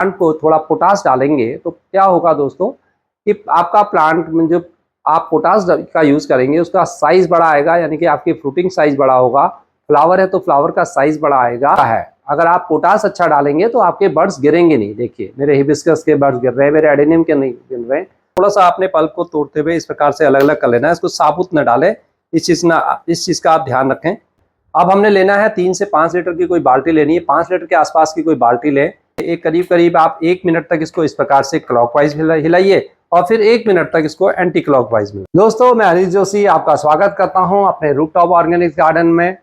Plant को थोड़ा potash डालेंगे तो क्या होगा दोस्तों कि आपका प्लांट में जो आप पोटास का यूज़ करेंगे उसका साइज़ बड़ा आएगा, यानी कि आपकी फ्रूटिंग साइज़ बड़ा होगा। फ्लावर है तो फ्लावर का साइज़ बड़ा आएगा है। अगर आप पोटास अच्छा डालेंगे तो आपके बर्ड्स गिरेंगे नहीं। देखिए मेरे हिबिस्कस के बर्ड्स गिर रहे हैं, मेरे एडेनियम के नहीं गिर रहे हैं। थोड़ा सा आपने पल्प को तोड़ते हुए इस प्रकार से अलग अलग कर लेना है, इसको साबुत न डालें। इस चीज़ का आप ध्यान रखें। अब हमने लेना है 3 से 5 लीटर की कोई बाल्टी लेनी है, 5 लीटर के आसपास की कोई बाल्टी लें। एक करीब आप 1 मिनट तक इसको इस प्रकार से क्लॉकवाइज हिलाइए और फिर 1 मिनट तक इसको एंटी क्लॉकवाइज में। दोस्तों मैं हरीश जोशी आपका स्वागत करता हूं अपने रूफटॉप ऑर्गेनिक गार्डन में।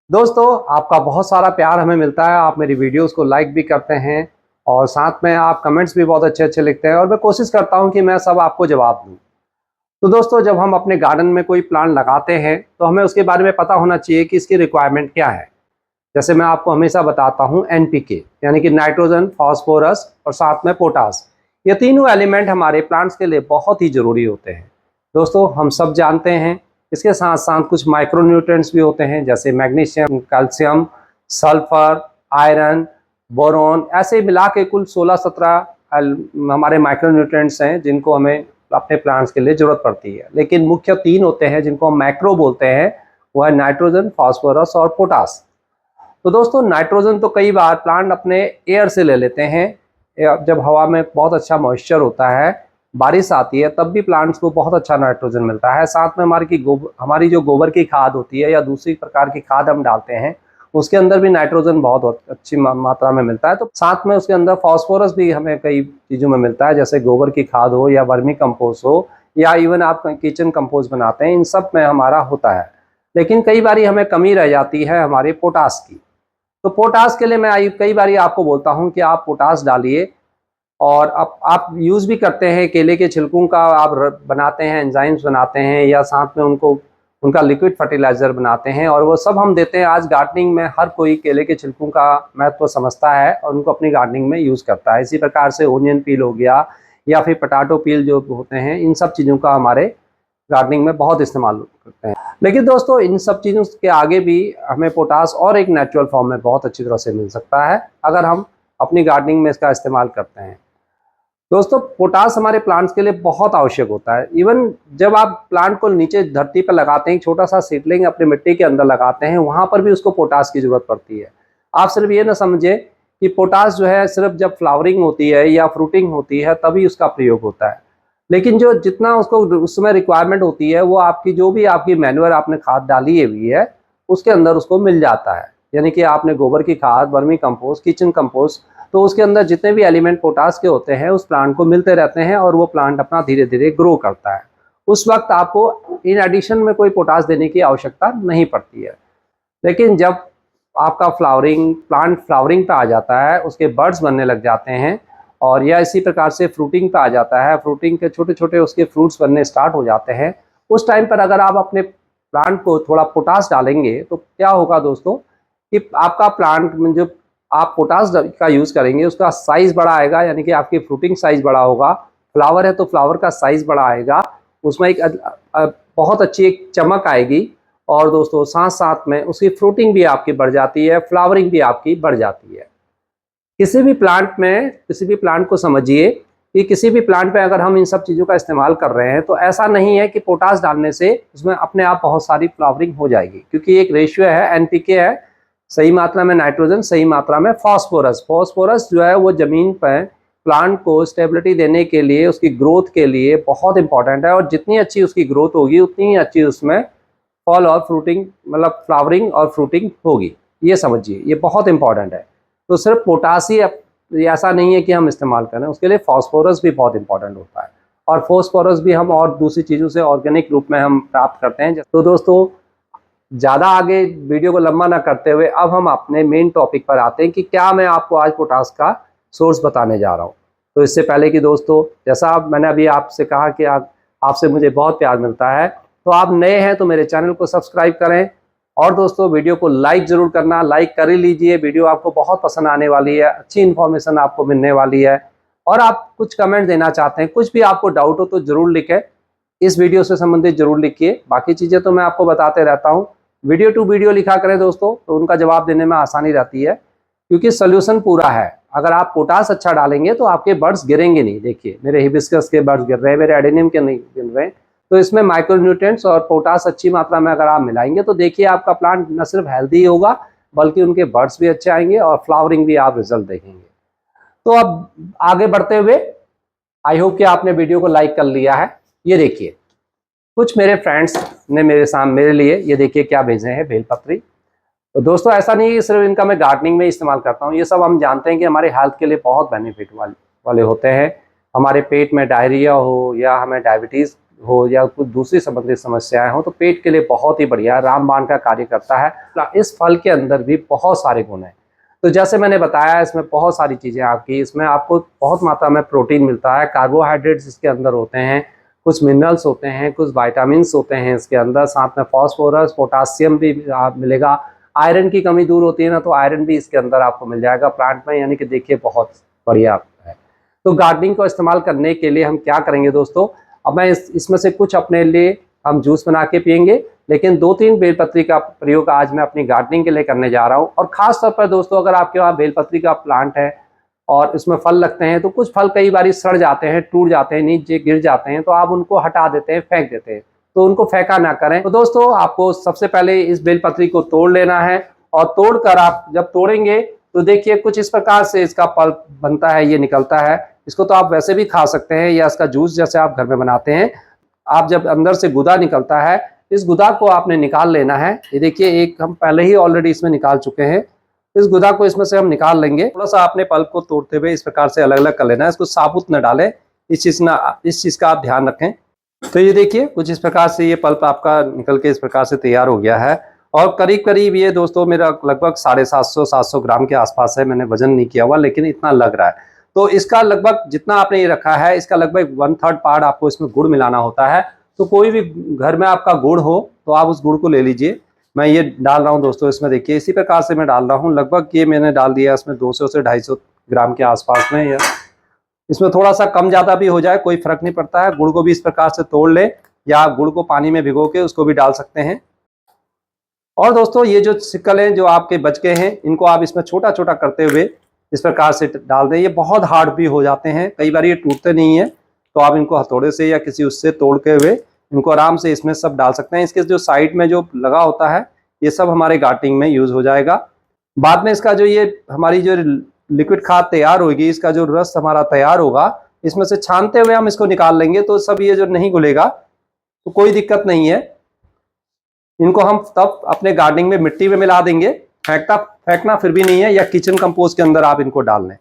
दोस्तों आपका बहुत सारा प्यार हमें मिलता है, आप मेरी वीडियोस को लाइक भी करते हैं और साथ में आप कमेंट्स भी बहुत अच्छे अच्छे लिखते हैं और मैं कोशिश करता हूँ कि मैं सब आपको जवाब दूँ। तो दोस्तों जब हम अपने गार्डन में कोई प्लांट लगाते हैं तो हमें उसके बारे में पता होना चाहिए कि इसकी रिक्वायरमेंट क्या है। जैसे मैं आपको हमेशा बताता हूँ NPK यानी कि नाइट्रोजन, फास्फोरस और साथ में पोटास, ये तीनों एलिमेंट हमारे प्लांट्स के लिए बहुत ही ज़रूरी होते हैं। दोस्तों हम सब जानते हैं, इसके साथ साथ कुछ माइक्रोन्यूट्रिएंट्स भी होते हैं जैसे magnesium, calcium, sulphur, iron, boron, ऐसे मिला के कुल 16-17 हमारे माइक्रोन्यूट्रिएंट्स हैं जिनको हमें अपने प्लांट्स के लिए ज़रूरत पड़ती है। लेकिन मुख्य 3 होते हैं जिनको हम मैक्रो बोलते हैं, वह है नाइट्रोजन, फास्फोरस और पोटास। तो दोस्तों नाइट्रोजन तो कई बार प्लांट अपने एयर से ले लेते हैं। जब हवा में बहुत अच्छा मॉइस्चर होता है, बारिश आती है, तब भी प्लांट्स को बहुत अच्छा नाइट्रोजन मिलता है। साथ में हमारी जो गोबर की खाद होती है या दूसरी प्रकार की खाद हम डालते हैं, उसके अंदर भी नाइट्रोजन बहुत अच्छी मात्रा में मिलता है। तो साथ में उसके अंदर फास्फोरस भी हमें कई चीज़ों में मिलता है, जैसे गोबर की खाद हो या वर्मी कंपोस्ट हो या इवन आप किचन कंपोस्ट बनाते हैं, इन सब में हमारा होता है। लेकिन कई बार हमें कमी रह जाती है हमारे पोटास की। तो पोटास के लिए मैं कई बार आपको बोलता हूं कि आप पोटास डालिए। और आप यूज़ भी करते हैं, केले के छिलकों का आप बनाते हैं, एंजाइम्स बनाते हैं या साथ में उनका लिक्विड फर्टिलाइज़र बनाते हैं और वो सब हम देते हैं। आज गार्डनिंग में हर कोई केले के छिलकों का महत्व समझता है और उनको अपनी गार्डनिंग में यूज़ करता है। इसी प्रकार से ओनियन पील हो गया या फिर पोटैटो पील जो होते हैं, इन सब चीज़ों का हमारे गार्डनिंग में बहुत इस्तेमाल करते हैं। लेकिन दोस्तों इन सब चीज़ों के आगे भी हमें पोटास और एक नेचुरल फॉर्म में बहुत अच्छी तरह से मिल सकता है अगर हम अपनी गार्डनिंग में इसका इस्तेमाल करते हैं। दोस्तों पोटास हमारे प्लांट्स के लिए बहुत आवश्यक होता है। इवन जब आप प्लांट को नीचे धरती पर लगाते हैं, छोटा सा सीडलिंग अपने मिट्टी के अंदर लगाते हैं, वहाँ पर भी उसको पोटास की ज़रूरत पड़ती है। आप सिर्फ ये ना समझे कि पोटास जो है सिर्फ जब फ्लावरिंग होती है या फ्रूटिंग होती है तभी उसका प्रयोग होता है। लेकिन जो जितना उसको उस समय रिक्वायरमेंट होती है वो आपकी जो भी आपकी मैन्युअर आपने खाद डाली हुई है उसके अंदर उसको मिल जाता है। यानी कि आपने गोबर की खाद, वर्मी कंपोस्ट, किचन कंपोस्ट, तो उसके अंदर जितने भी एलिमेंट पोटास के होते हैं उस प्लांट को मिलते रहते हैं और वो प्लांट अपना धीरे धीरे ग्रो करता है। उस वक्त आपको इन एडिशन में कोई पोटास देने की आवश्यकता नहीं पड़ती है। लेकिन जब आपका प्लांट फ्लावरिंग पे आ जाता है, उसके बर्ड्स बनने लग जाते हैं और या इसी प्रकार से फ्रूटिंग पे आ जाता है, फ्रूटिंग के छोटे छोटे उसके फ्रूट्स बनने स्टार्ट हो जाते हैं, उस टाइम पर अगर आप अपने प्लांट को थोड़ा पोटास डालेंगे तो क्या होगा दोस्तों कि आपका प्लांट में जो आप पोटास का यूज़ करेंगे उसका साइज़ बड़ा आएगा, यानी कि आपकी फ्रूटिंग साइज़ बड़ा होगा। फ्लावर है तो फ्लावर का साइज़ बड़ा आएगा, उसमें एक बहुत अच्छी एक चमक आएगी और दोस्तों साथ साथ में उसकी फ्रूटिंग भी आपकी बढ़ जाती है, फ्लावरिंग भी आपकी बढ़ जाती है। किसी भी प्लांट को समझिए कि किसी भी प्लांट पे अगर हम इन सब चीज़ों का इस्तेमाल कर रहे हैं तो ऐसा नहीं है कि पोटास डालने से उसमें अपने आप बहुत सारी फ्लावरिंग हो जाएगी, क्योंकि एक रेशियो है, NPK है, सही मात्रा में नाइट्रोजन, सही मात्रा में फास्फोरस जो है वो ज़मीन पर प्लांट को स्टेबिलिटी देने के लिए, उसकी ग्रोथ के लिए बहुत इंपॉर्टेंट है। और जितनी अच्छी उसकी ग्रोथ होगी उतनी ही अच्छी उसमें फॉल और फ्रूटिंग मतलब फ्लावरिंग और फ्रूटिंग होगी। ये समझिए, ये बहुत इंपॉर्टेंट है। तो सिर्फ पोटास ही ऐसा नहीं है कि हम इस्तेमाल करें, उसके लिए फास्फोरस भी बहुत इंपॉर्टेंट होता है और फास्फोरस भी हम और दूसरी चीज़ों से ऑर्गेनिक रूप में हम प्राप्त करते हैं। तो दोस्तों ज़्यादा आगे वीडियो को लंबा ना करते हुए अब हम अपने मेन टॉपिक पर आते हैं कि क्या मैं आपको आज पोटास का सोर्स बताने जा रहा हूँ। तो इससे पहले कि दोस्तों, जैसा मैंने अभी आपसे कहा कि आपसे मुझे बहुत प्यार मिलता है, तो आप नए हैं तो मेरे चैनल को सब्सक्राइब करें और दोस्तों वीडियो को लाइक ज़रूर करना, लाइक कर ही लीजिए। वीडियो आपको बहुत पसंद आने वाली है, अच्छी इन्फॉर्मेशन आपको मिलने वाली है। और आप कुछ कमेंट देना चाहते हैं, कुछ भी आपको डाउट हो तो ज़रूर लिखें, इस वीडियो से संबंधित ज़रूर लिखिए। बाकी चीज़ें तो मैं आपको बताते रहता हूँ। वीडियो टू वीडियो लिखा करें दोस्तों, तो उनका जवाब देने में आसानी रहती है, क्योंकि सोल्यूशन पूरा है। अगर आप पोटास अच्छा डालेंगे तो आपके बर्ड्स गिरेंगे नहीं। देखिए मेरे हिबिस्कस के बर्ड्स गिर रहे हैं, मेरे एडेनियम के नहीं गिर रहे हैं। तो इसमें माइक्रोन्यूट्रिएंट्स और पोटास अच्छी मात्रा में अगर आप मिलाएंगे तो देखिए आपका प्लांट न सिर्फ हेल्दी होगा बल्कि उनके बर्ड्स भी अच्छे आएंगे और फ्लावरिंग भी आप रिजल्ट देखेंगे। तो अब आगे बढ़ते हुए आई होप कि आपने वीडियो को लाइक कर लिया है। ये देखिए कुछ मेरे फ्रेंड्स ने मेरे लिए ये देखिए क्या भेजे हैं, बेलपत्री। तो दोस्तों ऐसा नहीं है सिर्फ इनका मैं गार्डनिंग में इस्तेमाल करता हूँ, ये सब हम जानते हैं कि हमारे हेल्थ के लिए बहुत बेनिफिट वाले होते हैं। हमारे पेट में डायरिया हो या हमें डायबिटीज़ हो या कुछ दूसरी संबंधित समस्याएं हो तो पेट के लिए बहुत ही बढ़िया रामबाण का कार्य करता है। इस फल के अंदर भी बहुत सारे गुण हैं। तो जैसे मैंने बताया इसमें बहुत सारी चीज़ें आपकी, इसमें आपको बहुत मात्रा में प्रोटीन मिलता है, कार्बोहाइड्रेट्स इसके अंदर होते हैं, कुछ मिनरल्स होते हैं, कुछ वाइटामिन्स होते हैं इसके अंदर, साथ में फॉस्फोरस पोटासियम भी आप मिलेगा। आयरन की कमी दूर होती है ना, तो आयरन भी इसके अंदर आपको मिल जाएगा प्लांट में, यानी कि देखिए बहुत बढ़िया है। तो गार्डनिंग को इस्तेमाल करने के लिए हम क्या करेंगे दोस्तों, अब मैं इसमें से कुछ अपने लिए हम जूस बना के पियेंगे, लेकिन 2-3 बेलपत्री का प्रयोग आज मैं अपनी गार्डनिंग के लिए करने जा रहा हूँ। और ख़ास तौर पर दोस्तों अगर आपके वहाँ बेलपत्री का प्लांट है और इसमें फल लगते हैं तो कुछ फल कई बार सड़ जाते हैं, टूट जाते हैं, नीचे गिर जाते हैं, तो आप उनको हटा देते हैं, फेंक देते हैं, तो उनको फेंका ना करें। तो दोस्तों आपको सबसे पहले इस बेलपत्री को तोड़ लेना है और तोड़कर आप जब तोड़ेंगे तो देखिए कुछ इस प्रकार से इसका पल्प बनता है, ये निकलता है। इसको तो आप वैसे भी खा सकते हैं या इसका जूस जैसे आप घर में बनाते हैं। आप जब अंदर से गुदा निकलता है, इस गुदा को आपने निकाल लेना है। ये देखिए एक हम पहले ही ऑलरेडी इसमें निकाल चुके हैं। इस गुदा को इसमें से हम निकाल लेंगे। थोड़ा सा आपने पल्प को तोड़ते हुए इस प्रकार से अलग अलग कर लेना है, इसको साबुत न डालें, इस चीज़ का आप ध्यान रखें। तो ये देखिए कुछ इस प्रकार से ये पल्प आपका निकल के इस प्रकार से तैयार हो गया है। और करीब करीब ये दोस्तों मेरा लगभग 750-700 ग्राम के आसपास है, मैंने वजन नहीं किया हुआ लेकिन इतना लग रहा है। तो इसका लगभग जितना आपने ये रखा है इसका लगभग 1/3 पार्ट आपको इसमें गुड़ मिलाना होता है। तो कोई भी घर में आपका गुड़ हो तो आप उस गुड़ को ले लीजिए। मैं ये डाल रहा हूँ दोस्तों इसमें, देखिए इसी प्रकार से मैं डाल रहा हूँ। लगभग ये मैंने डाल दिया इसमें 200 से 250 ग्राम के आसपास में, या इसमें थोड़ा सा कम ज़्यादा भी हो जाए कोई फ़र्क नहीं पड़ता है। गुड़ को भी इस प्रकार से तोड़ ले या गुड़ को पानी में भिगो के उसको भी डाल सकते हैं। और दोस्तों ये जो सिक्कल हैं जो आपके बच गए हैं इनको आप इसमें छोटा छोटा करते हुए इस प्रकार से डाल दें। ये बहुत हार्ड भी हो जाते हैं, कई बार ये टूटते नहीं है, तो आप इनको हथौड़े से या किसी उससे तोड़ के हुए इनको आराम से इसमें सब डाल सकते हैं। इसके जो साइड में जो लगा होता है ये सब हमारे गार्डनिंग में यूज़ हो जाएगा। बाद में इसका जो ये हमारी जो लिक्विड खाद तैयार होगी, इसका जो रस हमारा तैयार होगा, इसमें से छानते हुए हम इसको निकाल लेंगे तो सब ये जो नहीं घुलेगा तो कोई दिक्कत नहीं है। इनको हम तब अपने गार्डनिंग में मिट्टी में मिला देंगे, फेंकना फिर भी नहीं है, या किचन कंपोस्ट के अंदर आप इनको डाल लें।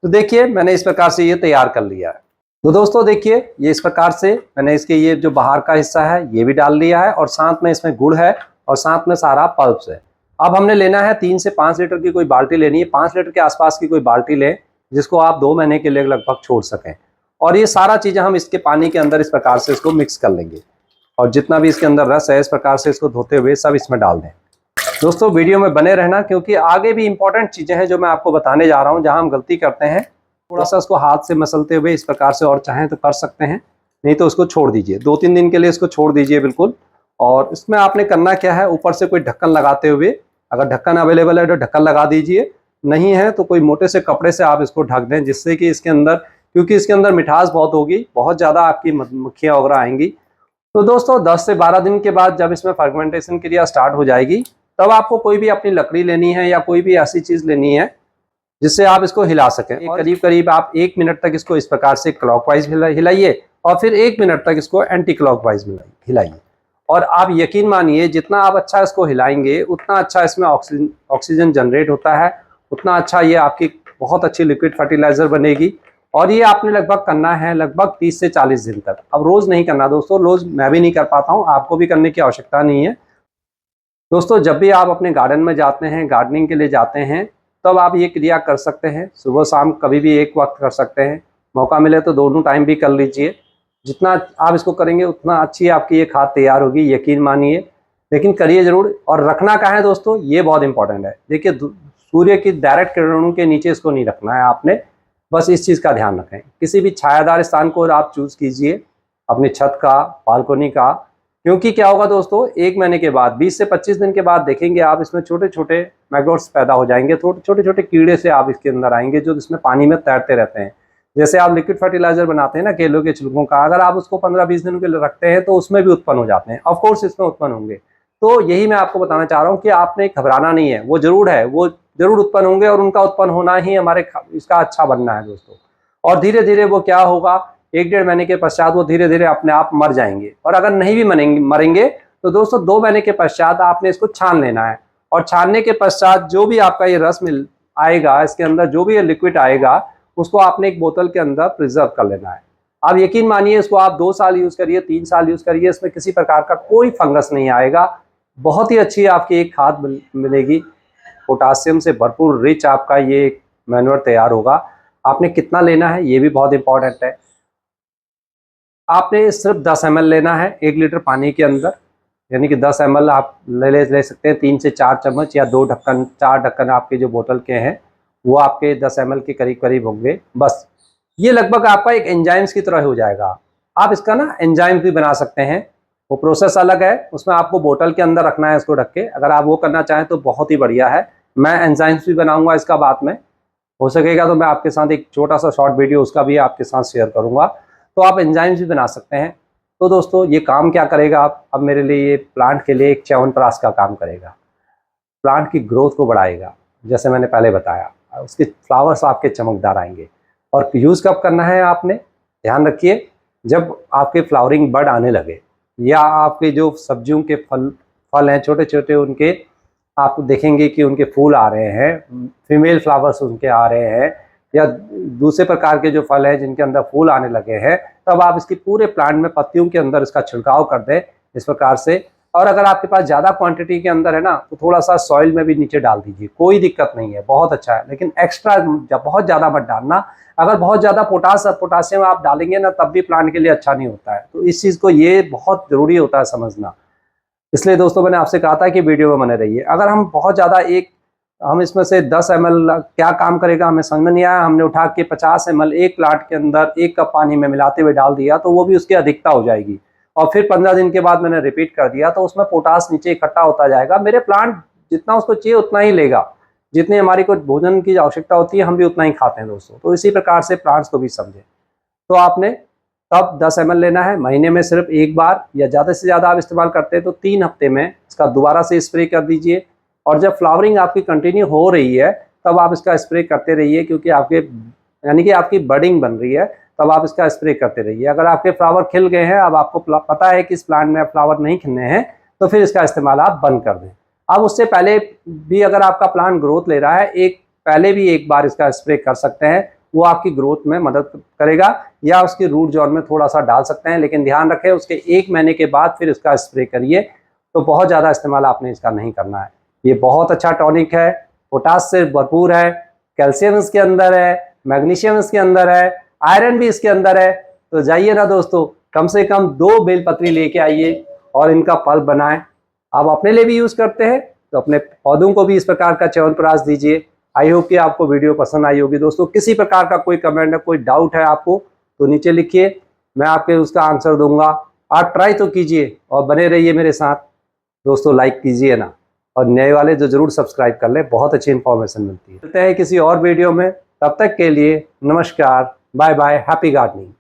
तो देखिए मैंने इस प्रकार से ये तैयार कर लिया है। तो दोस्तों देखिए ये इस प्रकार से मैंने इसके ये जो बाहर का हिस्सा है ये भी डाल लिया है और साथ में इसमें गुड़ है और साथ में सारा पल्प्स है। अब हमने लेना है 3 से 5 लीटर की कोई बाल्टी लेनी है, 5 लीटर के आसपास की कोई बाल्टी लें जिसको आप 2 महीने के लिए लगभग छोड़ सकें। और ये सारा चीज़ें हम इसके पानी के अंदर इस प्रकार से इसको मिक्स कर लेंगे और जितना भी इसके अंदर रस है इस प्रकार से इसको धोते हुए सब इसमें डाल दें। दोस्तों वीडियो में बने रहना क्योंकि आगे भी इंपॉर्टेंट चीज़ें हैं जो मैं आपको बताने जा रहा हूँ। जहाँ हम गलती करते हैं थोड़ा सा इसको हाथ से मसलते हुए इस प्रकार से, और चाहें तो कर सकते हैं, नहीं तो उसको छोड़ दीजिए 2-3 दिन के लिए, इसको छोड़ दीजिए बिल्कुल। और इसमें आपने करना क्या है, ऊपर से कोई ढक्कन लगाते हुए, अगर ढक्कन अवेलेबल है तो ढक्कन लगा दीजिए, नहीं है तो कोई मोटे से कपड़े से आप इसको ढक दें, जिससे कि इसके अंदर, क्योंकि इसके अंदर मिठास बहुत होगी, बहुत ज़्यादा आपकी मक्खियाँ वगैरह आएंगी। तो दोस्तों 10 से 12 दिन के बाद जब इसमें फर्मेंटेशन क्रिया स्टार्ट हो जाएगी तब आपको कोई भी अपनी लकड़ी लेनी है या कोई भी ऐसी चीज़ लेनी है जिससे आप इसको हिला सकें। करीब करीब आप 1 मिनट तक इसको इस प्रकार से क्लॉकवाइज हिलाइए और फिर 1 मिनट तक इसको एंटी क्लॉकवाइज हिलाइए। और आप यकीन मानिए जितना आप अच्छा इसको हिलाएंगे उतना अच्छा इसमें ऑक्सीजन जनरेट होता है, उतना अच्छा ये आपकी बहुत अच्छी लिक्विड फर्टिलाइजर बनेगी। और ये आपने लगभग करना है लगभग 30 से 40 दिन तक। अब रोज़ नहीं करना दोस्तों, रोज़ मैं भी नहीं कर पाता हूँ, आपको भी करने की आवश्यकता नहीं है। दोस्तों जब भी आप अपने गार्डन में जाते हैं, गार्डनिंग के लिए जाते हैं, तब आप ये क्रिया कर सकते हैं। सुबह शाम कभी भी एक वक्त कर सकते हैं, मौका मिले तो दोनों टाइम भी कर लीजिए। जितना आप इसको करेंगे उतना अच्छी आपकी ये खाद तैयार होगी, यकीन मानिए। लेकिन करिए ज़रूर, और रखना कहाँ है दोस्तों, ये बहुत इंपॉर्टेंट है। देखिए सूर्य की डायरेक्ट किरणों के नीचे इसको नहीं रखना है आपने, बस इस चीज़ का ध्यान रखें। किसी भी छायादार स्थान को आप चूज़ कीजिए, अपनी छत का, बालकोनी का, क्योंकि क्या होगा दोस्तों 1 महीने के बाद 20 से 25 दिन के बाद देखेंगे आप इसमें छोटे छोटे मैग्रोट्स पैदा हो जाएंगे, छोटे छोटे कीड़े से आप इसके अंदर आएंगे जो इसमें पानी में तैरते रहते हैं। जैसे आप लिक्विड फर्टिलाइजर बनाते हैं ना केलों के छिलकों का, अगर आप उसको 15-20 दिन के लिए रखते हैं तो उसमें भी उत्पन्न हो जाते हैं, ऑफकोर्स इसमें उत्पन्न होंगे। तो यही मैं आपको बताना चाह रहा हूँ कि आपने घबराना नहीं है, वो जरूर उत्पन्न होंगे और उनका उत्पन्न होना ही हमारे इसका अच्छा बनना है दोस्तों। और धीरे धीरे वो क्या होगा, 1-1.5 महीने के पश्चात वो धीरे धीरे अपने आप मर जाएंगे। और अगर नहीं भी मरेंगे तो दोस्तों 2 महीने के पश्चात आपने इसको छान लेना है, और छानने के पश्चात जो भी आपका ये रस मिल आएगा, इसके अंदर जो भी ये लिक्विड आएगा, उसको आपने एक बोतल के अंदर प्रिजर्व कर लेना है। आप यकीन मानिए इसको आप 2 साल यूज करिए, 3 साल यूज करिए, इसमें किसी प्रकार का कोई फंगस नहीं आएगा। बहुत ही अच्छी आपकी एक खाद मिलेगी, पोटासियम से भरपूर रिच आपका ये मैन्योर तैयार होगा। आपने कितना लेना है ये भी बहुत इंपॉर्टेंट है। आपने सिर्फ 10 ml लेना है 1 लीटर पानी के अंदर, यानी कि 10 ml आप ले सकते हैं, 3 से 4 चम्मच या 2 ढक्कन 4 ढक्कन आपके जो बोतल के हैं वो आपके 10 ml के करीब करीब होंगे। बस ये लगभग आपका एक एंजाइम्स की तरह हो जाएगा। आप इसका ना एंजाइम भी बना सकते हैं, वो प्रोसेस अलग है, उसमें आपको बोतल के अंदर रखना है इसको ढक के। अगर आप वो करना चाहें तो बहुत ही बढ़िया है। मैं एंजाइम्स भी बनाऊंगा इसका बाद में, हो सकेगा तो मैं आपके साथ एक छोटा सा शॉर्ट वीडियो उसका भी आपके साथ शेयर करूंगा, तो आप एंजाइम्स भी बना सकते हैं। तो दोस्तों ये काम क्या करेगा, आप अब मेरे लिए ये प्लांट के लिए एक च्यवनप्राश का काम करेगा, प्लांट की ग्रोथ को बढ़ाएगा। जैसे मैंने पहले बताया, उसके फ्लावर्स आपके चमकदार आएंगे। और यूज़ कब करना है आपने, ध्यान रखिए, जब आपके फ्लावरिंग बड आने लगे, या आपके जो सब्जियों के फल हैं छोटे छोटे, उनके आप देखेंगे कि उनके फूल आ रहे हैं, फीमेल फ्लावर्स उनके आ रहे हैं, या दूसरे प्रकार के जो फल हैं जिनके अंदर फूल आने लगे हैं, तब आप इसकी पूरे प्लांट में पत्तियों के अंदर इसका छिड़काव कर दें इस प्रकार से। और अगर आपके पास ज़्यादा क्वांटिटी के अंदर है ना, तो थोड़ा सा सॉइल में भी नीचे डाल दीजिए, कोई दिक्कत नहीं है, बहुत अच्छा है। लेकिन एक्स्ट्रा बहुत ज़्यादा मत डालना, अगर बहुत ज़्यादा पोटासियम आप डालेंगे ना तब भी प्लांट के लिए अच्छा नहीं होता है। तो इस चीज़ को ये बहुत ज़रूरी होता है समझना। इसलिए दोस्तों मैंने आपसे कहा था कि वीडियो में बने रहिए। अगर हम बहुत ज़्यादा हम इसमें से 10 ml क्या काम करेगा हमें समझ में नहीं आया, हमने उठा के 50 ml एक प्लांट के अंदर 1 कप पानी में मिलाते हुए डाल दिया, तो वो भी उसकी अधिकता हो जाएगी। और फिर 15 दिन के बाद मैंने रिपीट कर दिया, तो उसमें पोटास नीचे इकट्ठा होता जाएगा। मेरे प्लांट जितना उसको चाहिए उतना ही लेगा, जितनी हमारी को भोजन की आवश्यकता होती है हम भी उतना ही खाते हैं दोस्तों। तो इसी प्रकार से प्लांट्स को भी समझें। तो आपने तब 10 ml लेना है, महीने में सिर्फ 1 बार, या ज़्यादा से ज़्यादा आप इस्तेमाल करते हैं तो 3 हफ्ते में इसका दोबारा से स्प्रे कर दीजिए। और जब फ्लावरिंग आपकी कंटिन्यू हो रही है तब आप इसका स्प्रे करते रहिए, क्योंकि आपके यानी कि आपकी बडिंग बन रही है, तब आप इसका स्प्रे करते रहिए। अगर आपके फ्लावर खिल गए हैं, अब आपको पता है कि इस प्लांट में फ्लावर नहीं खिलने हैं, तो फिर इसका इस्तेमाल आप बंद कर दें। अब उससे पहले भी अगर आपका प्लांट ग्रोथ ले रहा है, पहले भी 1 बार इसका स्प्रे कर सकते हैं, वो आपकी ग्रोथ में मदद करेगा। या उसकी रूट जॉन में थोड़ा सा डाल सकते हैं, लेकिन ध्यान रखें उसके 1 महीने के बाद फिर इसका स्प्रे करिए। तो बहुत ज़्यादा इस्तेमाल आपने इसका नहीं करना है। ये बहुत अच्छा टॉनिक है, पोटास से भरपूर है, कैल्शियम इसके अंदर है, मैग्नीशियम इसके अंदर है, आयरन भी इसके अंदर है। तो जाइए ना दोस्तों, कम से कम 2 बेलपत्री लेके आइए और इनका पल्प बनाएं। आप अपने लिए भी यूज़ करते हैं तो अपने पौधों को भी इस प्रकार का च्यवनप्राश दीजिए। आई होप कि आपको वीडियो पसंद आई होगी दोस्तों। किसी प्रकार का कोई कमेंट है, कोई डाउट है आपको, तो नीचे लिखिए, मैं आपके उसका आंसर दूंगा। आप ट्राई तो कीजिए और बने रहिए मेरे साथ दोस्तों। लाइक कीजिए ना, और नए वाले जो जरूर सब्सक्राइब कर लें, बहुत अच्छी इन्फॉर्मेशन मिलती है। मिलते हैं किसी और वीडियो में, तब तक के लिए नमस्कार, बाय बाय, हैप्पी गार्डनिंग।